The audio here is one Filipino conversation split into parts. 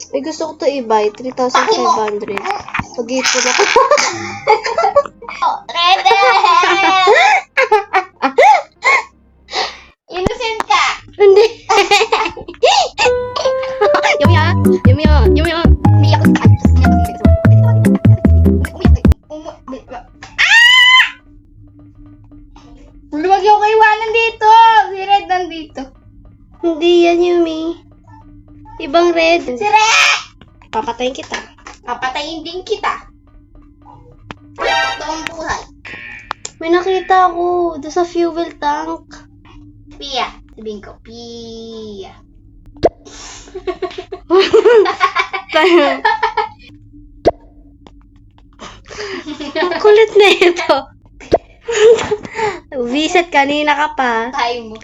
May gusto ko to i-buy. 3,500. Mag-ipon ako. Red! Innocent ka! Hindi. Yumi. Hindi ako Huwag yung kaiwanan dito! Si Red nandito. Hindi yan, Yumi. Ibang red. Si Red! Papatayin kita. Papatayin din kita. Totoong buhay. May nakita ako doon sa fuel tank. Pia. Sabihin ko, Pia. Ang kulit na ito. Visit kanina ka pa. Tayo mo.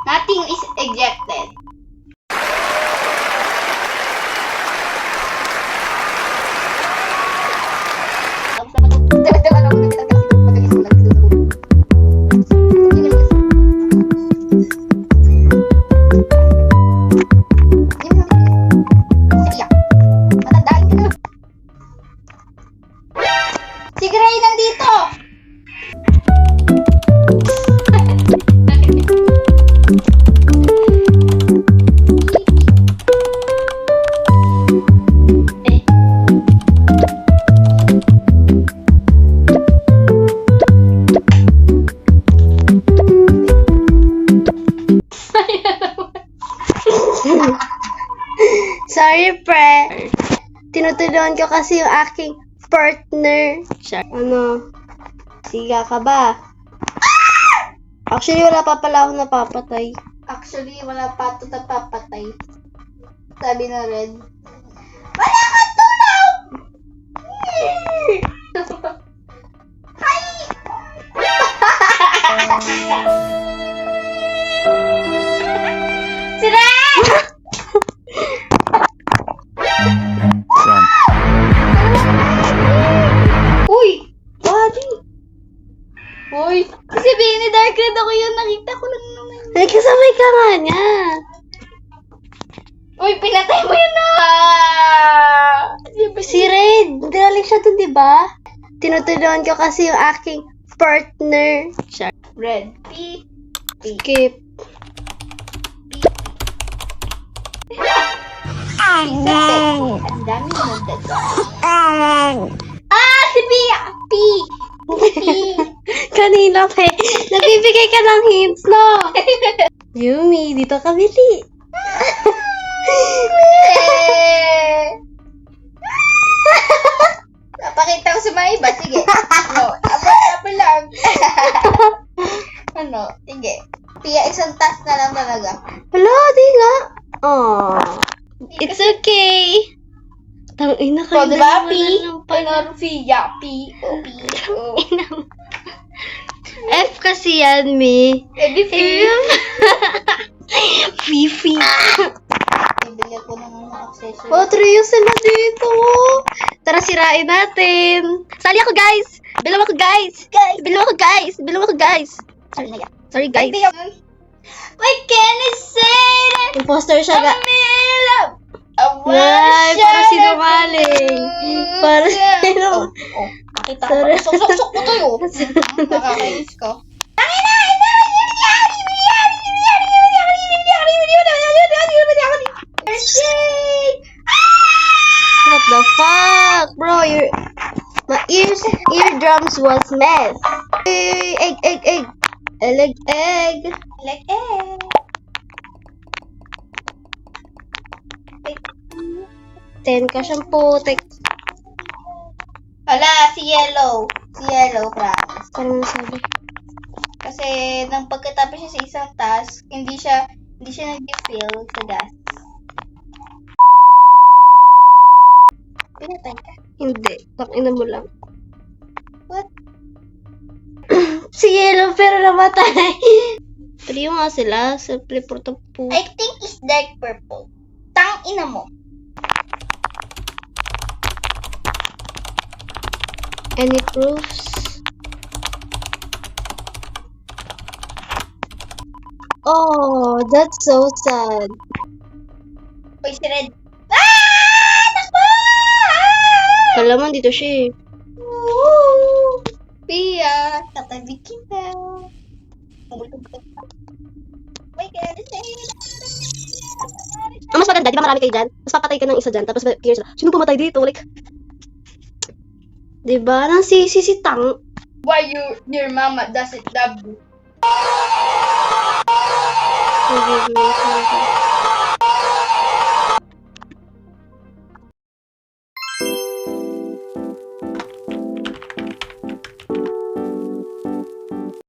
Nothing is ejected. Si Gray nandito! Sorry, pre. Tinutulungan ko kasi yung aking partner. Ano? Siga ka ba? Actually, wala pa pala akong napapatay. Actually, wala pa ito napapatay. Sabi na Red. Wala kang tulong! Hi! Si Red! Run. Uy! Buddy! Uy! Sabihin ni Dark Red ako yun. Nakita ko lang naman. Nagkasabay ka nga niya. Uy, pinatay mo yun na! Si Red, dinaling siya dun, diba? Tinutulungan ko kasi yung aking partner. Red. Beep. Skip. Ang dami mo daga. Si Pia! P! Kanina pa eh. Nagbibigay ka ng hints, no? Yumi, dito ka bili. Napakita ko sa mga iba. Sige. No, apa lang. Ano? Sige. Pia, isang task na lang talaga. Wala, di nga. Oh, it's okay. Tangina So, kayo. diba? P? Dalawa Pia. P. O, P. O. F kasi yan, Mi. Edi, P. Fifi. Bibili ko ng mga accessories. Oh, Trios sila dito. Tara, sirain natin. Sali ako, guys. Bilang ako, guys. Bilang ako, guys. Sorry na yan. Sorry, guys. What can I say? Imposter siya, I'm in love. Ay, para sinungaling. Para sino? Oh, nakita ko. Sorry. Sok-sok ko tayo. Nakakainis ko. What the fuck? Bro, my eardrums was mess. Egg. Egg. Like eh. 10 ka siyang putik. Hala, si Yellow. Si Yellow, promise. Ano nasabi? Kasi nang pagkatapos niya sa isang task, hindi siya nag-fill sa gas. Pinatay ka. Hindi. Takina mo lang. What? Si Yellow pero namatay. Trio nga sila. Simple porto po. I think it's dark purple. Tang ina mo. Any proofs? Oh, that's so sad. Uy, si Red. Ah! Takbo! Kala mo, dito siya eh. Woo! Pia, katabi kita. Mabulog ka pa. Oh my God, Ang mas maganda, di ba marami kayo dyan? Mas papatay ka ng isa dyan, tapos clear sila. Sino pumatay dito? Like, di ba? Nang si Tang. Why your mama doesn't love you?